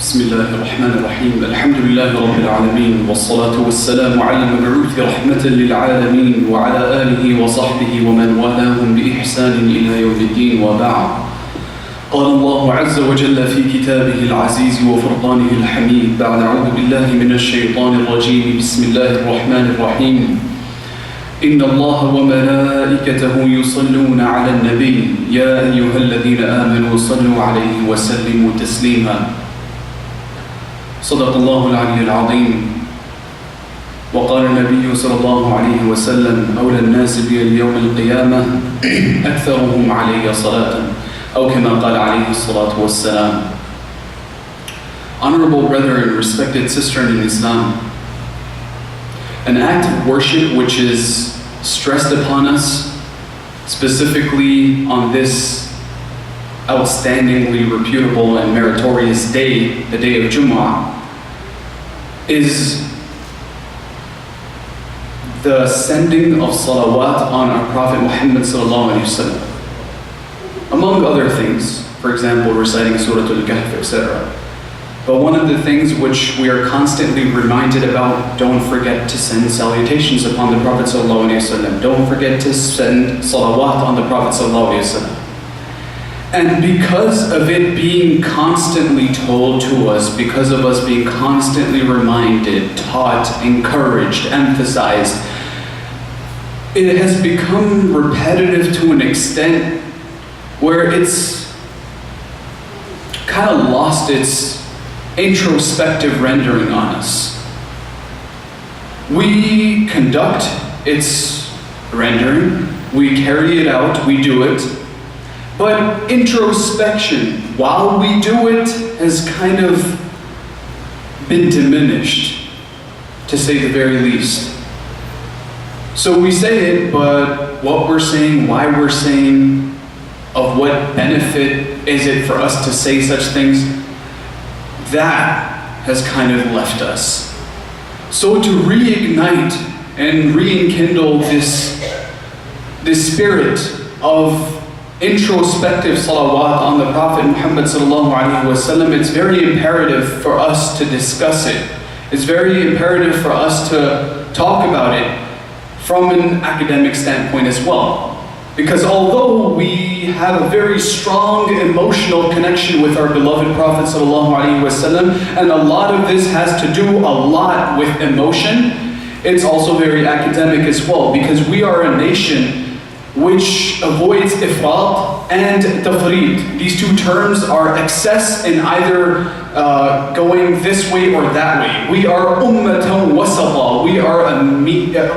بسم الله الرحمن الرحيم الحمد لله رب العالمين والصلاة والسلام على المبعوث رحمة للعالمين وعلى آله وصحبه ومن والاهم بإحسان إلى يوم الدين وبعد. قال الله عز وجل في كتابه العزيز وفرقانه الحميد بعد أعوذ بالله من الشيطان الرجيم بسم الله الرحمن الرحيم إن الله وملائكته يصلون على النبي يا أيها الذين آمنوا صلوا عليه وسلموا تسليما. صدق الله العلي العظيم. وقال النبي صلى الله عليه وسلم أولى الناس بي اليوم القيامة أكثرهم علي صلاة أو كما قال عليه الصلاة والسلام. Honorable brother and respected sister in Islam, an act of worship which is stressed upon us, specifically on this outstandingly reputable and meritorious day, the day of Jumu'ah, is the sending of salawat on our Prophet Muhammad sallallahu alaihi wasallam. Among other things, for example, reciting Surah Al-Kahf, etc. But one of the things which we are constantly reminded about, don't forget to send salutations upon the Prophet ﷺ. Don't forget to send salawat on the Prophet ﷺ. And because of it being constantly told to us, because of us being constantly reminded, taught, encouraged, emphasized, it has become repetitive to an extent where it's kind of lost its introspective rendering on us. We conduct its rendering, we carry it out, we do it, but introspection, while we do it, has kind of been diminished, to say the very least. So we say it, but what we're saying, why we're saying, of what benefit is it for us to say such things, that has kind of left us. So to reignite and rekindle this spirit of introspective salawat on the Prophet Muhammad sallallahu alaihi wasallam, it's very imperative for us to discuss it. It's very imperative for us to talk about it from an academic standpoint as well. Because although we have a very strong emotional connection with our beloved Prophet ﷺ, and a lot of this has to do a lot with emotion, it's also very academic as well, because we are a nation which avoids ifrat and tafreed. These two terms are excess in either going this way or that way. We are ummatan wasata. We are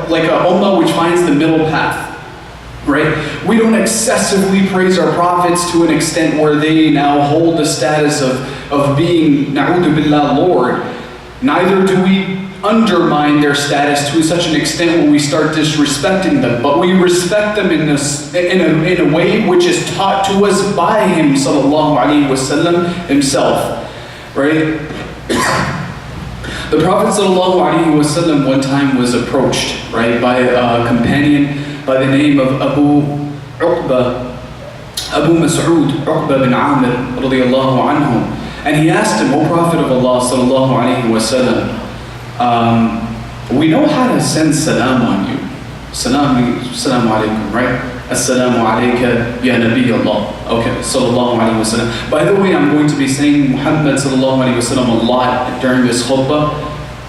like a ummah which finds the middle path. Right? We don't excessively praise our prophets to an extent where they now hold the status of being, na'udhu billah, Lord. Neither do we undermine their status to such an extent where we start disrespecting them. But we respect them in a way which is taught to us by him, sallallahu alaihi wasallam, himself. Right? The Prophet sallallahu alaihi wasallam one time was approached, right, by a companion by the name of Abu Mas'ud, Uqba bin Amir, radiyallahu anhu. And he asked him, O Prophet of Allah, sallallahu alayhi wa sallam, we know how to send salam on you. Salam alaykum, right? Assalamu alayka ya Nabi Allah. Okay, sallallahu alayhi wa sallam. By the way, I'm going to be saying Muhammad sallallahu alayhi wa sallam a lot during this khutbah,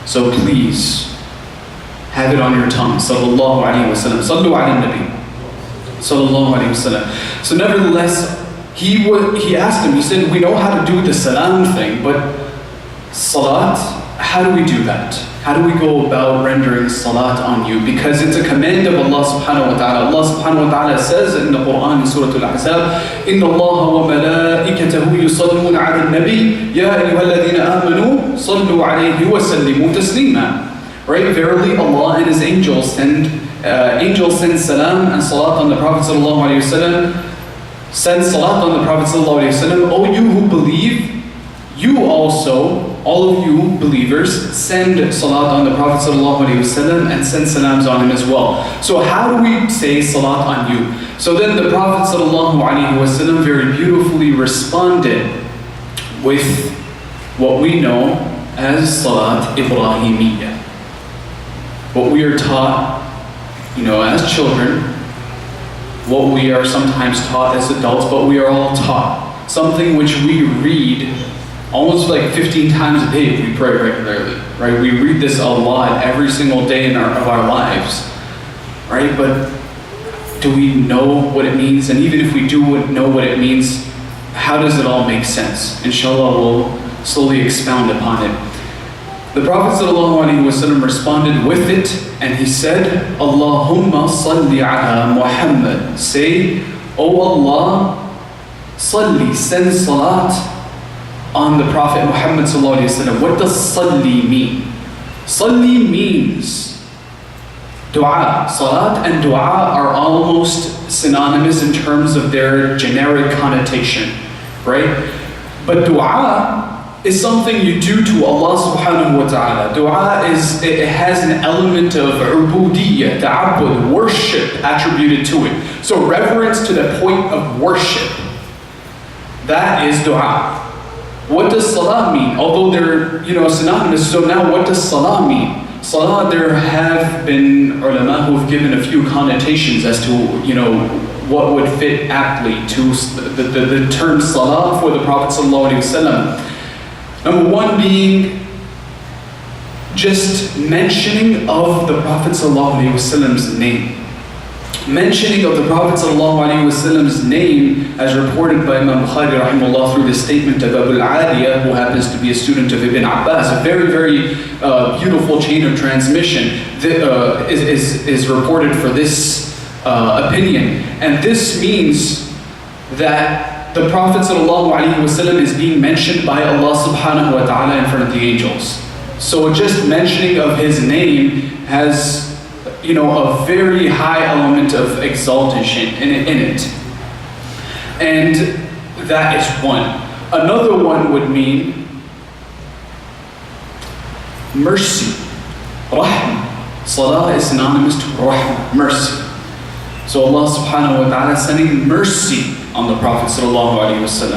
so please, have it on your tongue. Sallallahu alayhi wa sallam. Sallu ala nabi. Sallallahu alayhi wa sallam. So nevertheless, he asked him, he said, we know how to do the salam thing, but salat, how do we do that? How do we go about rendering salat on you? Because it's a command of Allah subhanahu wa ta'ala. Allah subhanahu wa ta'ala says in the Quran in Surah Al-Ahzab, إِنَّ اللَّهَ وَمَلَائِكَتَهُ يُصَلُّونَ عَلَى النَّبِيِّ يَا أَيُّهَا الَّذِينَ آمَنُوا صَلُّوا عَلَيْهِ وَسَلِّمُوا تَسْلِيمًا. Right? Verily Allah and His angels send salam and salat on the Prophet sallallahu alaihi wasallam. Send salat on the Prophet sallallahu alaihi wasallam. O you who believe, you also, all of you believers, send salat on the Prophet sallallahu alaihi wasallam and send salams on him as well. So how do we say salat on you? So then the Prophet sallallahu alaihi wasallam very beautifully responded with what we know as Salat Ibrahimiyya. What we are taught, as children, what we are sometimes taught as adults, but we are all taught. Something which we read almost like 15 times a day if we pray regularly, right? We read this a lot every single day of our lives, right? But do we know what it means? And even if we do know what it means, how does it all make sense? Inshallah, we'll slowly expound upon it. The Prophet ﷺ responded with it, and he said, Allahumma salli ala Muhammad. Say, O Allah, salli, send salat on the Prophet Muhammad ﷺ. What does salli mean? Salli means dua. Salat and dua are almost synonymous in terms of their generic connotation, right? But dua is something you do to Allah subhanahu wa ta'ala. Dua it has an element of ubudiyyah, ta'abbud, worship attributed to it. So reverence to the point of worship. That is dua. What does salah mean? Although they're synonymous, so now what does salah mean? Salah, there have been ulama who have given a few connotations as to what would fit aptly to the term salah for the Prophet sallallahu alaihi wasallam. Number one being just mentioning of the Prophet ﷺ's name. Mentioning of the Prophet ﷺ's name as reported by Imam Bukhari rahimahullah through the statement of Abu al-Aliyah, who happens to be a student of Ibn Abbas. A very, very beautiful chain of transmission that, is reported for this opinion. And this means that the Prophet ﷺ is being mentioned by Allah subhanahu wa ta'ala in front of the angels. So just mentioning of his name has, a very high element of exaltation in it. And that is one. Another one would mean mercy. Rahmah. Salah is synonymous to rahmah, mercy. So Allah subhanahu wa ta'ala is sending mercy on the Prophet ﷺ.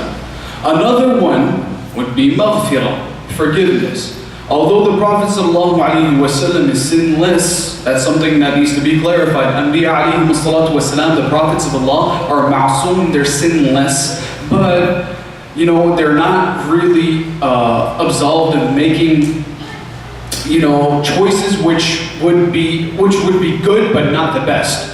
Another one would be maghfirah, forgiveness. Although the Prophet ﷺ is sinless, that's something that needs to be clarified. Anbiya alayhimu salatu wasalam, the prophets of Allah, are ma'soom, they're sinless, but they're not really absolved of making choices which would be good but not the best.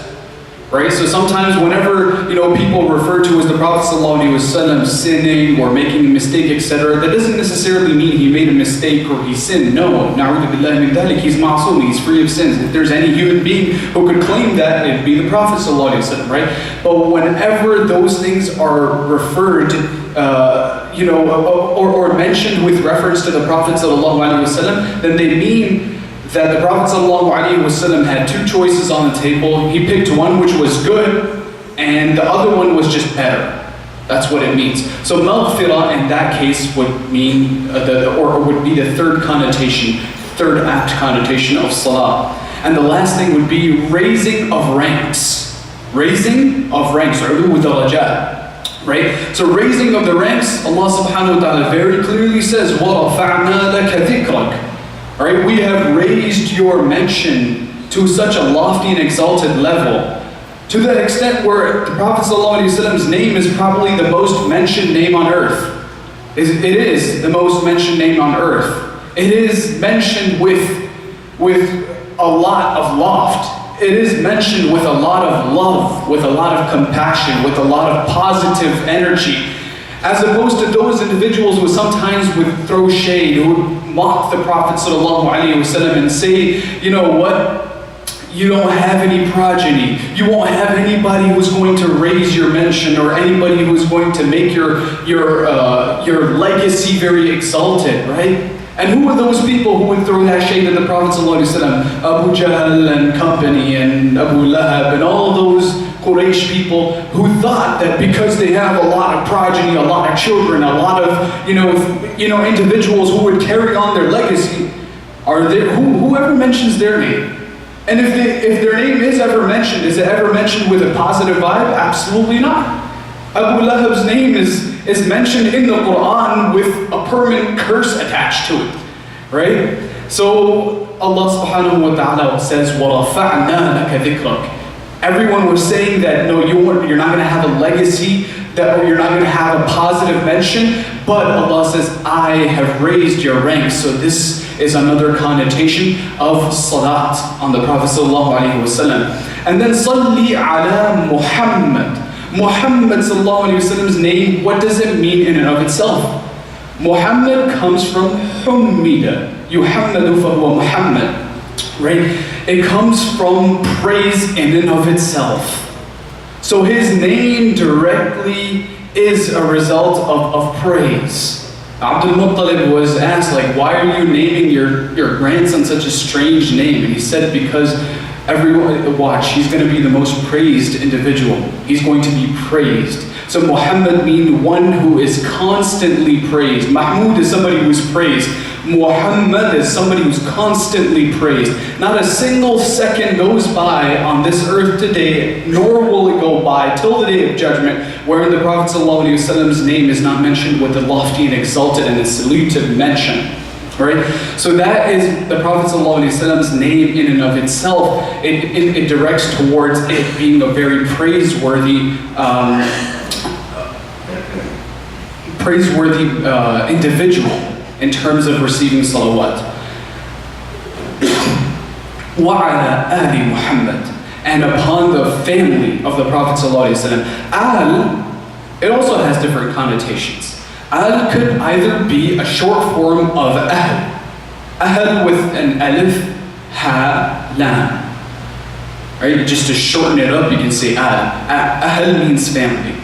Right? So sometimes whenever people refer to as the Prophet ﷺ sinning or making a mistake, etc., that doesn't necessarily mean he made a mistake or he sinned. No, na'udhu billahi min dhalik, he's ma'soom, he's free of sins. If there's any human being who could claim that, it'd be the Prophet ﷺ, right? But whenever those things are referred, or mentioned with reference to the Prophet ﷺ, then they mean that the Prophet ﷺ had two choices on the table. He picked one which was good, and the other one was just better. That's what it means. So maghfirah in that case would mean, would be the third act connotation of salah. And the last thing would be raising of ranks. Raising of ranks, ulu darajat. Right? So raising of the ranks, Allah subhanahu wa ta'ala very clearly says, وَرَفَعْنَا لَكَ ذِكْرَكَ. Alright, we have raised your mention to such a lofty and exalted level, to that extent where the Prophet ﷺ's name is probably the most mentioned name on earth. It is the most mentioned name on earth. It is mentioned with a lot of loft. It is mentioned with a lot of love, with a lot of compassion, with a lot of positive energy. As opposed to those individuals who sometimes would throw shade, who would mock the Prophet ﷺ and say, you know what, you don't have any progeny, you won't have anybody who's going to raise your mention or anybody who's going to make your legacy very exalted, right? And who are those people who would throw that shade at the Prophet ﷺ? Abu Jahl and company and Abu Lahab and all those Quraysh people who thought that because they have a lot of progeny, a lot of children, a lot of individuals who would carry on their legacy, whoever mentions their name. And if their name is ever mentioned, is it ever mentioned with a positive vibe? Absolutely not. Abu Lahab's name is is mentioned in the Quran with a permanent curse attached to it, right? So Allah subhanahu wa ta'ala says, وَرَفَعْنَا لَكَ ذِكْرَكَ. Everyone was saying that, no, you're not going to have a legacy, that you're not going to have a positive mention, but Allah says, I have raised your ranks. So this is another connotation of salat on the Prophet sallallahu alaihi wasallam. And then salli ala Muhammad. Muhammad sallallahu alaihi wasallam's name, what does it mean in and of itself? Muhammad comes from Hummida. Yuhammadu fahuwa Muhammad. Right? It comes from praise in and of itself. So his name directly is a result of praise. Abdul Muttalib was asked, like, why are you naming your grandson such a strange name? And he said, because everyone, watch, he's going to be the most praised individual. He's going to be praised. So Muhammad means one who is constantly praised. Mahmud is somebody who's praised. Muhammad is somebody who's constantly praised. Not a single second goes by on this earth today, nor will it go by till the day of judgment, where the Prophet ﷺ's name is not mentioned with a lofty and exalted and a saluted mention. Right? So that is the Prophet ﷺ's name in and of itself. It directs towards it being a very praiseworthy individual in terms of receiving salawat. وَعَلَى آلِ Muhammad. And upon the family of the Prophet ﷺ. Al, it also has different connotations. Al could either be a short form of Ahl. Ahl with an alif, ha, lam. Right? Just to shorten it up, you can say Al. Ahl means family.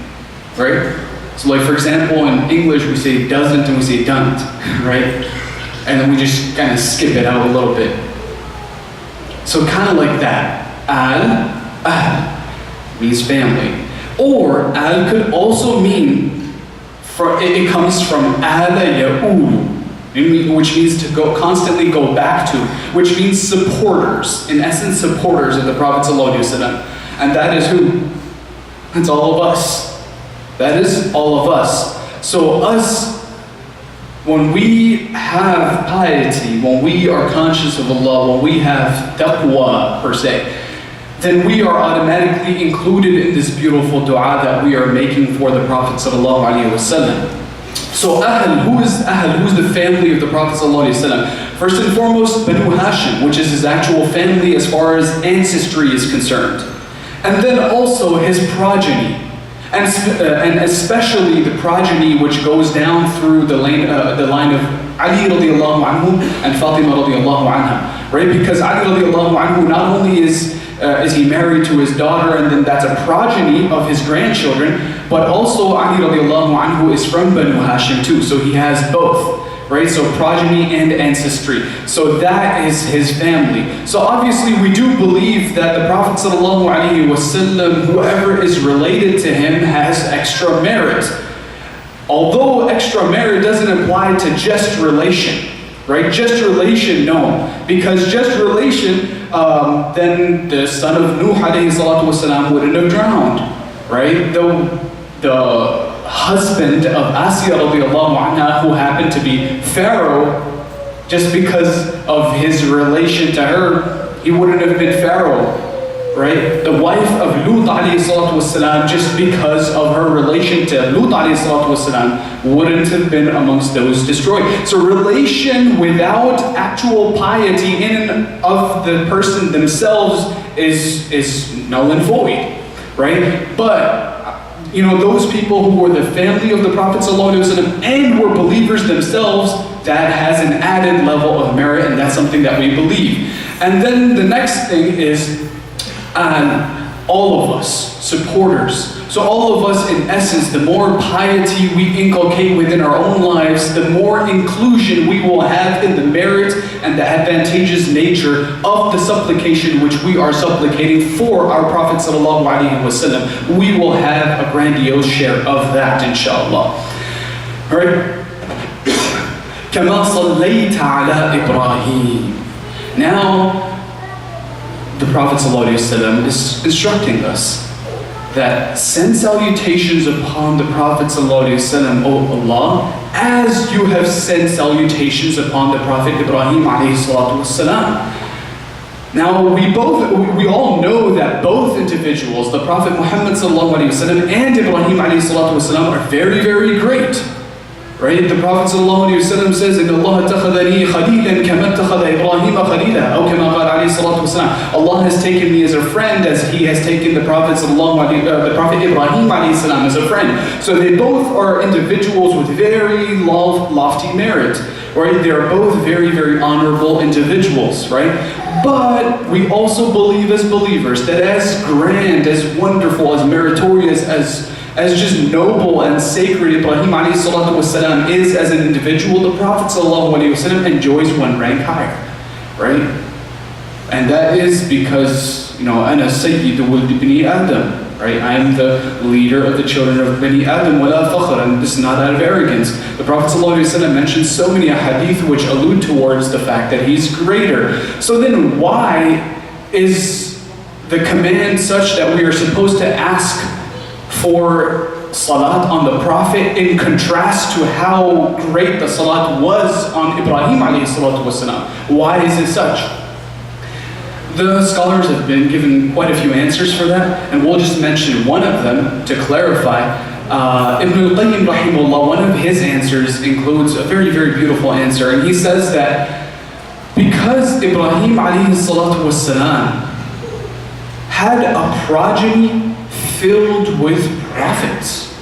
Right? So like, for example, in English we say doesn't and we say don't, right? And then we just kind of skip it out a little bit. So kind of like that. Al means family. Or al could also mean, it comes from ala ya'ulu, which means to constantly go back to, which means supporters. In essence, supporters of the Prophet ﷺ. And that is who? It's all of us. That is all of us. So us, when we have piety, when we are conscious of Allah, when we have taqwa per se, then we are automatically included in this beautiful dua that we are making for the Prophet sallallahu alaihi wasallam. So Ahl, who is Ahl? Who is the family of the Prophet sallallahu alaihi wasallam? First and foremost, Banu Hashim, which is his actual family as far as ancestry is concerned. And then also his progeny. And especially the progeny which goes down through the line of Ali radiallahu anhu and Fatima radiallahu anha, right? Because Ali radiallahu anhu, not only is he married to his daughter, and then that's a progeny of his grandchildren, but also Ali radiallahu anhu is from Banu Hashim too, so he has both. Right, so progeny and ancestry. So that is his family. So obviously we do believe that the Prophet ﷺ, whoever is related to him, has extra merit. Although extra merit doesn't apply to just relation. Right, just relation, no. Because just relation, then the son of Nuh ﷺ wouldn't have drowned. Right, the husband of Asya radiallahu anha, who happened to be Pharaoh, just because of his relation to her, he wouldn't have been Pharaoh, right? The wife of Lut alayhi salatu wasalam, just because of her relation to Lut alayhi salatu wasalam, wouldn't have been amongst those destroyed. So relation without actual piety in and of the person themselves is null and void, right? But you know, those people who were the family of the Prophet ﷺ and were believers themselves, that has an added level of merit, and that's something that we believe. And then the next thing is all of us, supporters. So all of us, in essence, the more piety we inculcate within our own lives, the more inclusion we will have in the merit and the advantageous nature of the supplication which we are supplicating for our Prophet ﷺ. We will have a grandiose share of that, inshallah. Alright? كَمَا صَلَّيْتَ عَلَىٰ إِبْرَاهِيمَ. Now, the Prophet ﷺ is instructing us. that send salutations upon the Prophet ﷺ, O Allah, as you have sent salutations upon the Prophet Ibrahim ﷺ. Now, we all know that both individuals, the Prophet Muhammad ﷺ and Ibrahim ﷺ, are very, very great. Right? The Prophet ﷺ says, إِنَّ اللَّهَ اتَّخَذَنِي خَلِيلًا كَمَا اتَّخَذَ إِبْرَاهِيمَ خَلِيلًا أو كما قال عليه الصلاة والسلام. Allah has taken me as a friend as He has taken the Prophet Ibrahim ﷺ as a friend. So they both are individuals with very lofty merit. Right? They are both very, very honorable individuals. Right? But we also believe as believers that as grand, as wonderful, as meritorious, as just noble and sacred Ibrahim ﷺ is as an individual, the Prophet ﷺ enjoys one rank higher, right? And that is because, أنا سيد ولد بني آدم, right? I am the leader of the children of Bani Adam, ولا فخر, and this is not out of arrogance. The Prophet ﷺ mentions so many hadith which allude towards the fact that he's greater. So then why is the command such that we are supposed to ask for salat on the Prophet in contrast to how great the salat was on Ibrahim alayhi salatu wasalam? Why is it such? The scholars have been given quite a few answers for that, and we'll just mention one of them to clarify. Ibn al-Qayyim rahimahullah, one of his answers includes a very, very beautiful answer, and he says that because Ibrahim alayhi salatu wasalam had a progeny filled with prophets.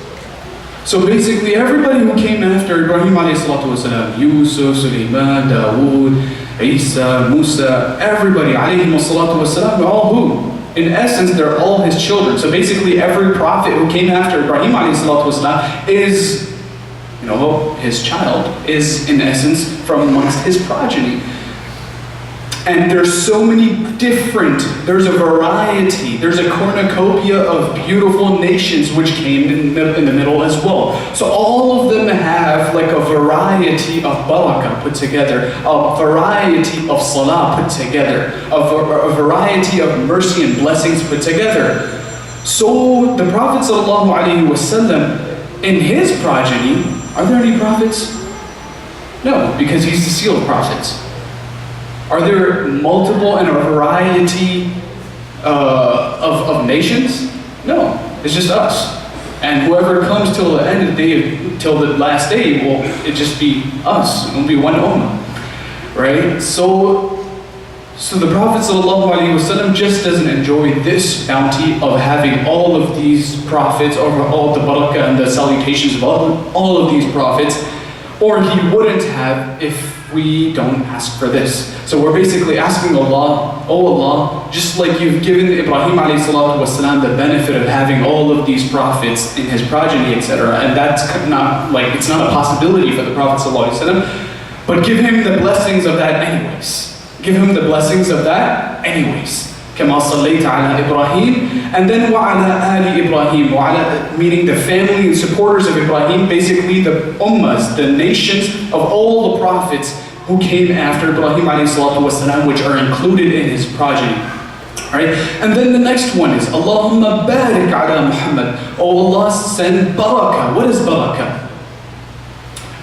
So basically everybody who came after Ibrahim ﷺ, Yusuf, Sulaiman, Dawood, Isa, Musa, everybody ﷺ, they're all who? In essence, they're all his children. So basically every prophet who came after Ibrahim ﷺ is, his child, is in essence from amongst his progeny. And there's so many there's a variety, there's a cornucopia of beautiful nations which came in the middle as well. So all of them have like a variety of barakah put together, a variety of salah put together, a variety of mercy and blessings put together. So the Prophet ﷺ, in his progeny, are there any prophets? No, because he's the seal of prophets. Are there multiple and a variety of nations? No, it's just us. And whoever comes till the end of the day, till the last day, it just be us. It will be one ummah, right? So the Prophet ﷺ just doesn't enjoy this bounty of having all of these prophets, over all the barakah and the salutations of all of these prophets, or he wouldn't have if we don't ask for this. So we're basically asking Allah, oh Allah, just like you've given Ibrahim ﷺ the benefit of having all of these prophets in his progeny, etc., and that's not it's not a possibility for the Prophet ﷺ, but give him the blessings of that anyways. Give him the blessings of that anyways. كما صليت على إبراهيم, and then وعلى آل إبراهيم, meaning the family and supporters of Ibrahim, basically the ummahs, the nations of all the prophets who came after Ibrahim ﷺ, which are included in his progeny. Right? And then the next one is Allahumma barik ala Muhammad. Oh Allah, send barakah. What is barakah?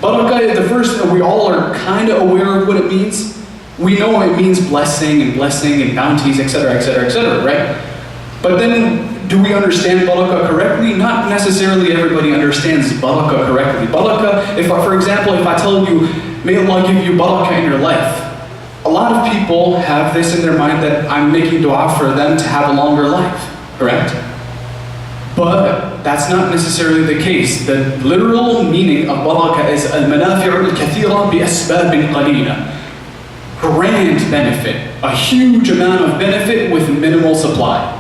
Barakah, the first, we all are kind of aware of what it means. We know it means blessing and bounties, etc., etc., etc., right? But then, do we understand barakah correctly? Not necessarily everybody understands barakah correctly. Barakah, for example, if I tell you, may Allah give you barakah in your life, a lot of people have this in their mind that I'm making dua for them to have a longer life, correct? But that's not necessarily the case. The literal meaning of barakah is al-manafi'u al-kathira bi asbabin qalila. Grand benefit, a huge amount of benefit with minimal supply.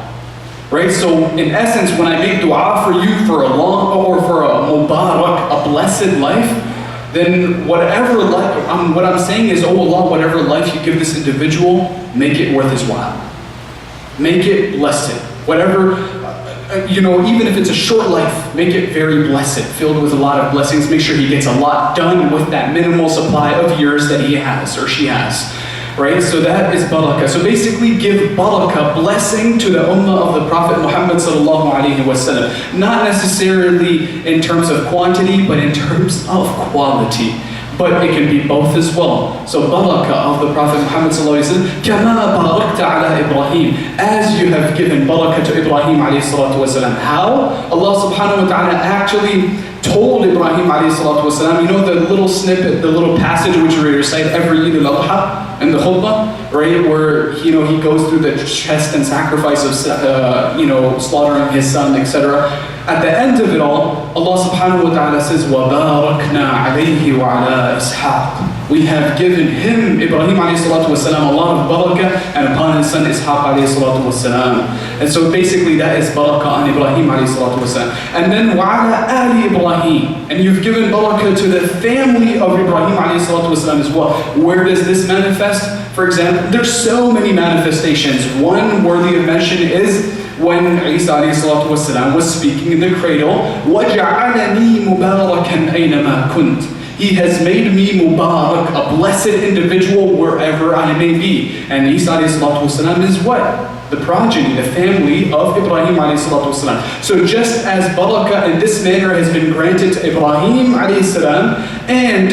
Right? So in essence, when I make dua for you for a long, or for a mubarak, a blessed life, then whatever life, what I'm saying is, oh Allah, whatever life you give this individual, make it worth his while. Make it blessed. Whatever, even if it's a short life, make it very blessed, filled with a lot of blessings. Make sure he gets a lot done with that minimal supply of years that he has or she has. right? So that is barakah. So basically give barakah, blessing to the ummah of the Prophet Muhammad sallallahu alaihi wasallam. Not necessarily in terms of quantity, but in terms of quality. But it can be both as well. So barakah of the Prophet Muhammad sallallahu alaihi wasallam, كَمَا بَارَكْتَ عَلَى إِبْرَاهِيمَ, as you have given barakah to Ibrahim alayhi salatu wasalam. How? Allah subhanahu wa ta'ala actually told Ibrahim alayhi salatu wasalam, you know the little snippet, the little passage which we recite every Eid al-Adha in the khutbah, right? Where, he goes through the chest and sacrifice of, slaughtering his son, etc. At the end of it all, Allah subhanahu wa ta'ala says, وَبَارَكْنَا عَلَيْهِ وَعَلَىٰ إِسْحَاقٍ. We have given him, Ibrahim alayhi salatu wasalam, a lot of barakah, and upon his son Ishaq alayhi salatu wasalam. And so basically that is barakah on Ibrahim alayhi salatu wasalam. And then وَعَلَىٰ آلِ Ibrahim. And you've given barakah to the family of Ibrahim alayhi salatu wasalam as well. Where does this manifest? For example, there's so many manifestations. One worthy of mention is when Isa alayhi salatu wasalam was speaking in the cradle, وَجَعَلَنِي مُبَارَكًا أَيْنَمَا كُنْتَ. He has made me Mubarak, a blessed individual wherever I may be. And Isa alayhi salatu wasalam is what? The progeny, the family of Ibrahim alayhi salatu wasalam. So just as barakah in this manner has been granted to Ibrahim alayhi salam and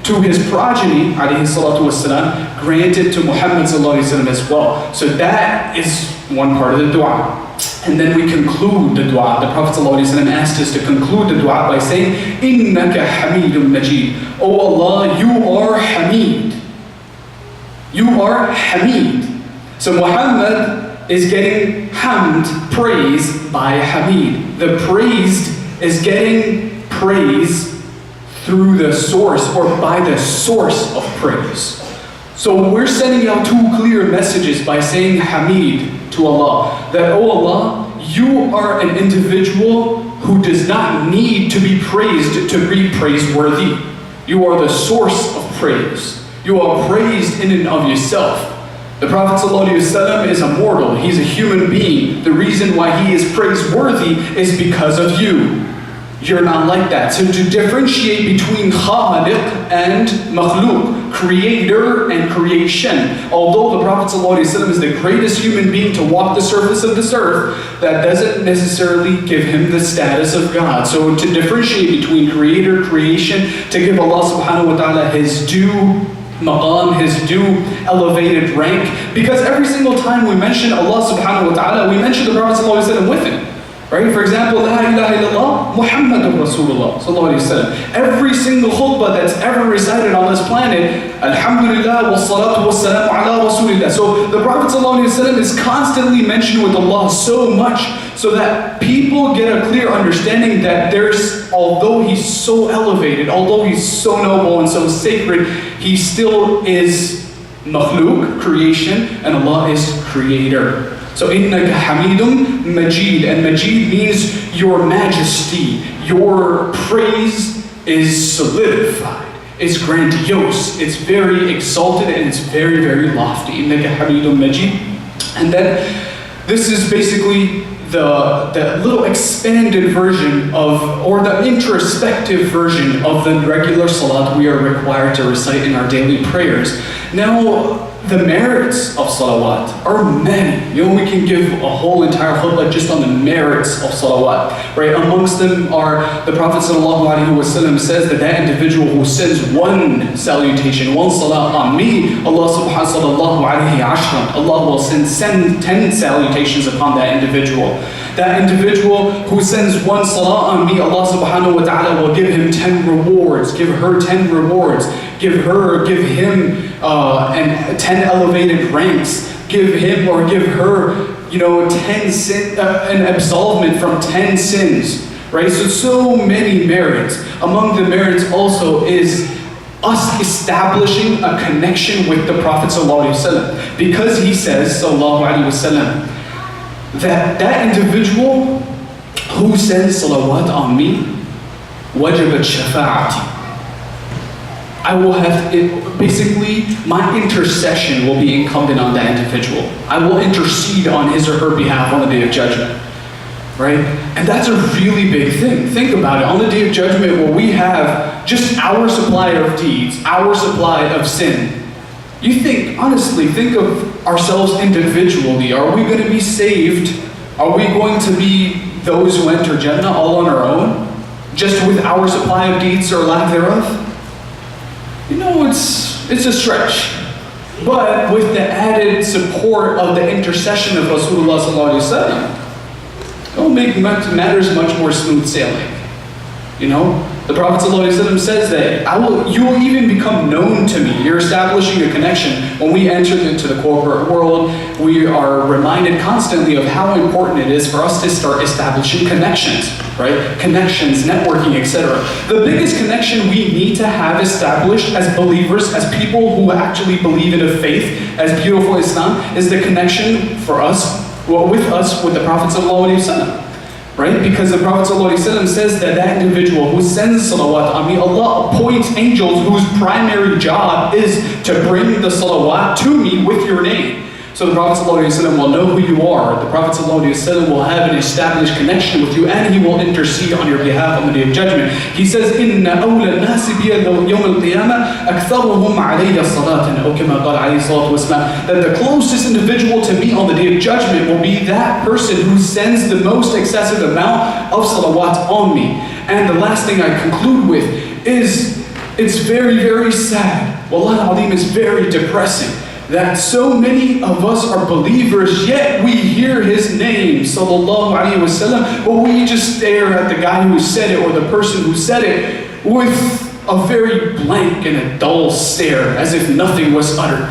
to his progeny alayhi salatu wasalam, granted to Muhammad sallallahu alayhi wasallam as well. So that is one part of the dua. And then we conclude the dua. The Prophet ﷺ asked us to conclude the dua by saying, إِنَّكَ حَمِيدٌ مَجِيدٌ. Oh Allah, you are Hamid. You are Hamid. So Muhammad is getting hamd, praise, by Hamid. The praised is getting praise through the source, or by the source of praise. So we're sending out two clear messages by saying Hamid to Allah. That, oh Allah, you are an individual who does not need to be praised to be praiseworthy. You are the source of praise. You are praised in and of yourself. The Prophet ﷺ is immortal. He's a human being. The reason why he is praiseworthy is because of you. You're not like that. So to differentiate between khaliq and makhluk, creator and creation, although the Prophet ﷺ is the greatest human being to walk the surface of this earth, that doesn't necessarily give him the status of God. So to differentiate between creator, creation, to give Allah subhanahu wa ta'ala his due maqam, his due elevated rank, because every single time we mention Allah subhanahu wa ta'ala, we mention the Prophet ﷺ with it. Right? For example, La ilaha illallah, Muhammadun Rasulullah sallallahu alayhi wa sallam. Every single khutbah that's ever recited on this planet, Alhamdulillah, wa salatu wa salamu ala Rasulillah. So the Prophet sallallahu alayhi wa sallam is constantly mentioned with Allah so much, so that people get a clear understanding that although he's so elevated, although he's so noble and so sacred, he still is makhluk, creation, and Allah is creator. So إِنَّكَ حَمِيدٌ مَجِيدٌ. And Majid means your majesty. Your praise is solidified. It's grandiose. It's very exalted and it's very, very lofty. إِنَّكَ حَمِيدٌ مَجِيدٌ. And then this is basically the little expanded version of, or the introspective version of the regular salat we are required to recite in our daily prayers. Now, the merits of salawat are many. We can give a whole entire khutbah just on the merits of salawat. Right? Amongst them are, the Prophet ﷺ says that individual who sends one salutation, one salat on me, Allah subhanahu wa ta'ala, Allah will send 10 salutations upon that individual. That individual who sends one salah on me, Allah subhanahu wa ta'ala will give him 10 rewards, give her 10 rewards, give him 10 elevated ranks, give him or give her, 10 an absolvement from 10 sins, right? So many merits. Among the merits also is us establishing a connection with the Prophet sallallahu alaihi wasallam, because he says sallallahu alaihi wasallam that individual who sends salawat on me, wajabat shafa'ati. I will have it, basically my intercession will be incumbent on that individual. I will intercede on his or her behalf on the Day of Judgment. Right? And that's a really big thing. Think about it. On the Day of Judgment, where we have just our supply of deeds, our supply of sin. You think, honestly, think of ourselves individually. Are we going to be saved? Are we going to be those who enter Jannah all on our own? Just with our supply of deeds or lack thereof? You know, it's a stretch. But with the added support of the intercession of Rasulullah sallallahu alaihi wasallam, it will make matters much more smooth sailing. You know, the Prophet ﷺ says that you will even become known to me. You're establishing a connection. When we enter into the corporate world, we are reminded constantly of how important it is for us to start establishing connections, right? Connections, networking, etc. The biggest connection we need to have established as believers, as people who actually believe in a faith, as beautiful Islam, is the connection for us, with the Prophet ﷺ. Right? Because the Prophet ﷺ says that that individual who sends salawat on me, Allah appoints angels whose primary job is to bring the salawat to me with your name. So the Prophet ﷺ will know who you are. The Prophet ﷺ will have an established connection with you, and he will intercede on your behalf on the Day of Judgment. He says, إِنَّ أَوْلَى النَّاسِ بِيَ يَوْمَ الْقِيَامَةِ أَكْثَرُهُمْ عَلَيَّ صَلَاةً أو كما قال عليه الصلاة والسلام. That the closest individual to me on the Day of Judgment will be that person who sends the most excessive amount of salawat on me. And the last thing I conclude with is, it's very, very sad. Wallahi al-Azim, is very depressing that so many of us are believers, yet we hear his name, sallallahu alaihi wasallam, but we just stare at the guy who said it or the person who said it with a very blank and a dull stare, as if nothing was uttered.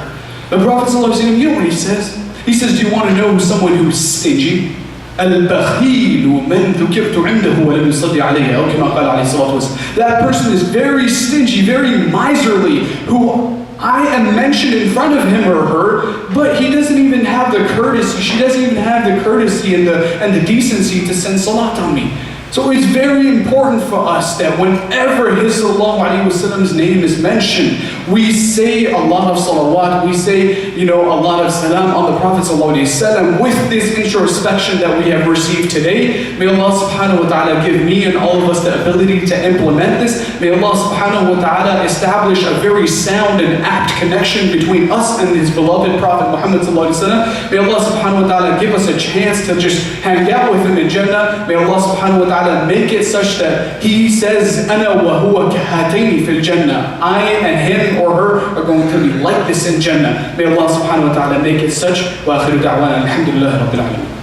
The Prophet sallallahu alaihi wasallam, you know what he says? He says, do you want to know someone who's stingy? البخيل من ذكرت عنده ولم يصلي عليه أو كما قال عليه الصلاة والسلام. That person is very stingy, very miserly, who I am mentioned in front of him or her, but he doesn't even have the courtesy, she doesn't even have the courtesy and the decency to send salat on me. So it's very important for us that whenever his sallallahu alaihi wasallam's name is mentioned, we say a lot of salawat, we say, a lot of salam on the Prophet sallallahu alaihi wasallam with this introspection that we have received today. May Allah subhanahu wa ta'ala give me and all of us the ability to implement this. May Allah subhanahu wa ta'ala establish a very sound and apt connection between us and his beloved Prophet Muhammad sallallahu alaihi wasallam. May Allah subhanahu wa ta'ala give us a chance to just hang out with him in Jannah. May Allah subhanahu wa ta'ala make it such that he says, أَنَا وَهُوَ كَهَاتَيْنِ فِي الْجَنَّةِ. I and him or her are going to be like this in Jannah. May Allah subhanahu wa ta'ala make it such. وَآخِرُ دَعْوَانَا الْحَمْدُ لِلَّهِ رَبِّ الْعَالَمِينَ.